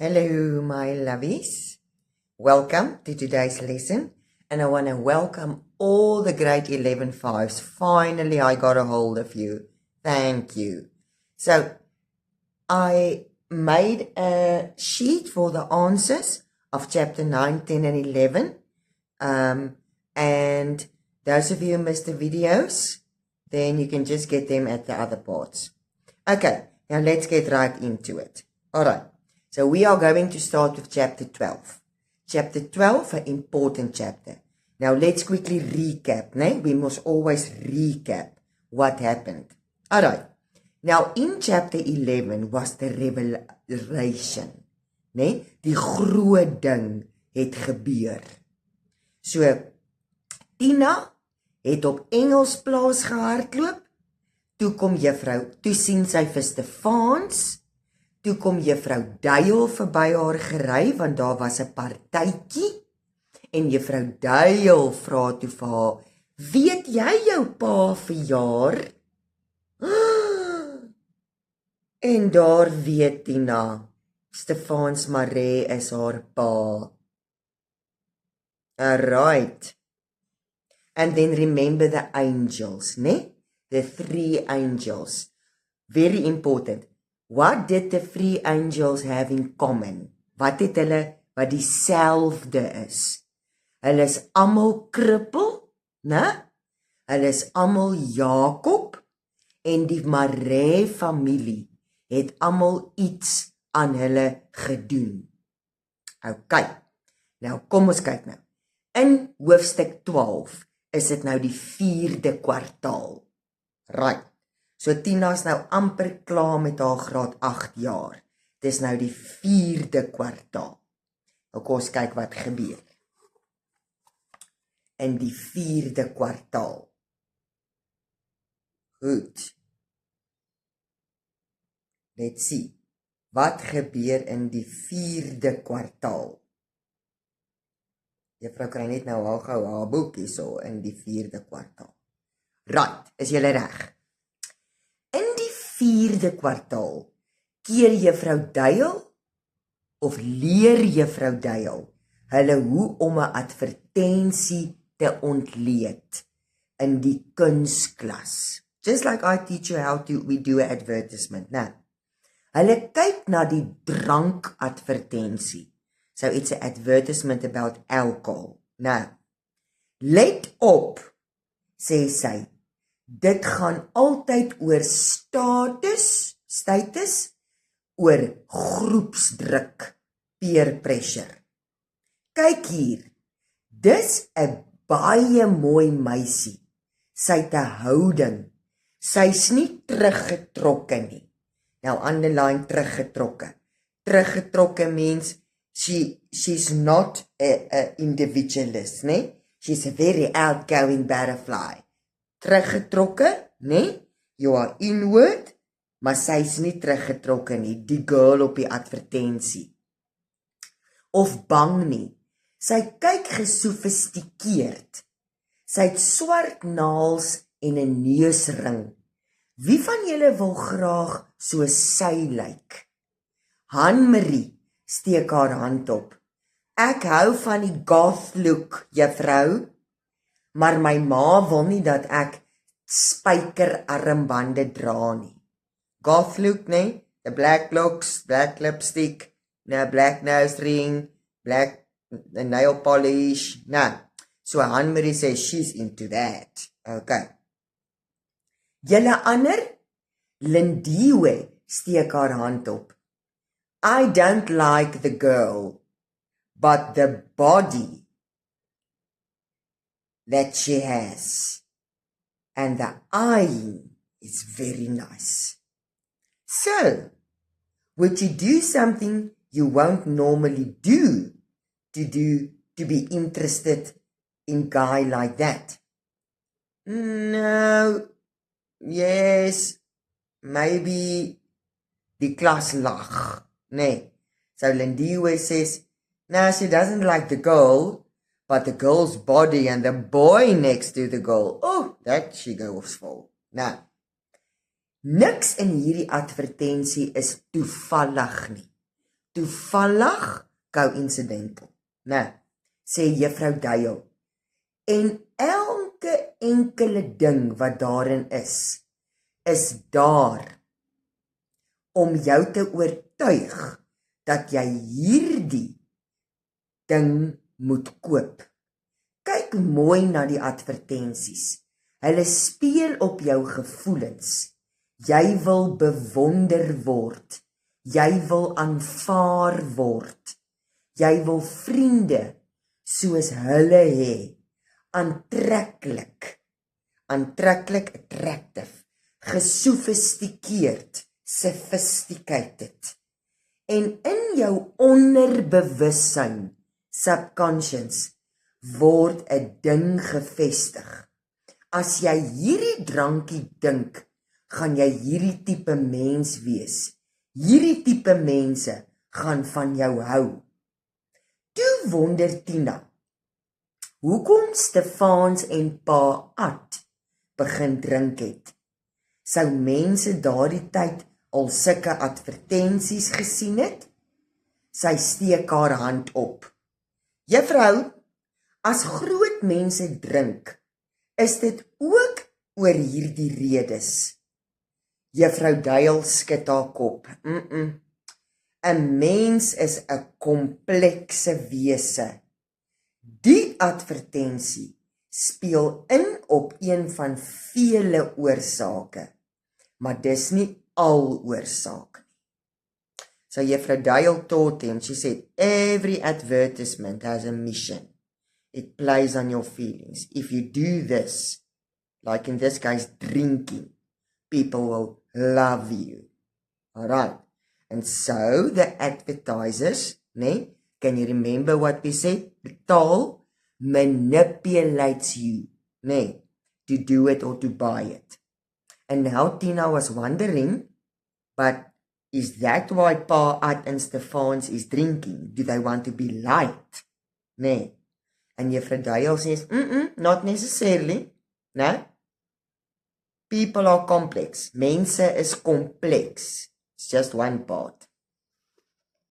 Hello, my lovies. Welcome to today's lesson. And I want to welcome all the grade 11 fives. Finally, I got a hold of you. Thank you. So, I made a sheet for the answers of chapter 9, 10, and 11. And those of you who missed the videos, then you can just get them at the other parts. Okay, now let's get right into it. All right. So we are going to start with chapter 12. Chapter 12, an important chapter. Now let's quickly recap. We must always recap what happened. All right. Now in chapter 11 was the revelation. Die groot ding het gebeur. So Tina het op Engels plaas gehardloop. Toe sien sy vir Stefans. Toe kom juffrou Duil verby haar gery, want daar was 'n partytjie. En juffrou Duil vra toe vir haar, weet jy jou pa verjaar? En daar weet Tina, Stefans Maree is haar pa. Alright. And then remember the angels, The 3 angels. Very important. What did the 3 angels have in common? Wat het hulle wat dieselfde is? Hulle is almal krippel, Hulle is almal Jakob en die Maree familie het almal iets aan hulle gedoen. Okay. Nou kom ons kyk nou. In hoofstuk 12 is dit nou die 4de kwartaal. Right. So Tina's nou amper klaar met haar graad 8 jaar. Dis nou die 4de kwartaal. Nou kom ons kyk wat gebeur. In die 4de kwartaal. Goed. Let's see. Wat gebeur in die 4de kwartaal? Juffrou kry net nou haar boekie so in die 4de kwartaal. Right, is julle reg? In die 4de kwartaal keer juffrou Duil of leer juffrou Duil hulle hoe om 'n advertensie te ontleed in die kunsklas. Just like I teach you how we do an advertisement. Hulle kyk na die drank advertensie. So it's an advertisement about alcohol. Let op, sê sy. Dit gaan altyd oor status, oor groepsdruk, peer pressure. Kyk hier, dis 'n baie mooi meisie. Sy het 'n houding, sy's nie teruggetrokke nie. Nou underline teruggetrokke. Teruggetrokke means she's not a individualist, She's a very outgoing butterfly. Teruggetrokke, You are inward, maar sy's nie teruggetrokke nie, die girl op die advertensie. Of bang nie. Sy kyk gesofistikeerd. Sy het swart naels en 'n neusring. Wie van julle wil graag soos sy lyk? Hanmarie steek haar hand op. Ek hou van die goth look, juffrou. Maar my ma wil nie dat ek spyker armbande dra nie. Goth look, The black looks, black lipstick, black nose ring, black nail polish. So Hanmarie says she's into that. Okay. Julle ander? Lindiwe steek haar hand op. I don't like the girl, but the body that she has, and the eyeing is very nice. So, would you do something you won't normally do to be interested in a guy like that? No, yes, maybe die klas lag, So Lindiwe says, no, she doesn't like the girl, but the girl's body and the boy next to the girl, that she goes for. Niks in hierdie advertensie is toevallig nie. toevallig coincidental, né? Sê juffrou Duil. En elke enkele ding wat daarin is daar om jou te oortuig dat jy hierdie ding moet koop. Kyk mooi na die advertensies. Hulle speel op jou gevoelens. Jy wil bewonder word. Jy wil aanvaar word. Jy wil vriende soos hulle hê. Aantreklik, attractive, gesofistikeerd, sophisticated. En in jou onderbewussyn, subconscious, word 'n ding gevestig. As jy hierdie drankie dink, gaan jy hierdie tipe mens wees. Hierdie tipe mense gaan van jou hou. Toe wonder Tina, hoekom Stefans en pa Ad begin drink het? Sou mense daardie tyd al sulke advertensies gesien het? Sy steek haar hand op. Juffrou, as groot mense drink, is dit ook oor hierdie redes. Juffrou Duil skud haar kop. 'n Mens is 'n komplekse wese. Die advertensie speel in op een van vele oorsake, maar dis nie al oorsake nie. So Juffrou Duil taught him, she said, every advertisement has a mission. It plays on your feelings. If you do this, like in this case, drinking, people will love you. Alright. And so the advertisers, can you remember what we said? The taal manipulates you, to do it or to buy it. And now Tina was wondering, but is that why Pa Ad and Stefans is drinking? Do they want to be liked? And Juffrou Duil says, not necessarily. No. People are complex. Mense is complex. It's just one part.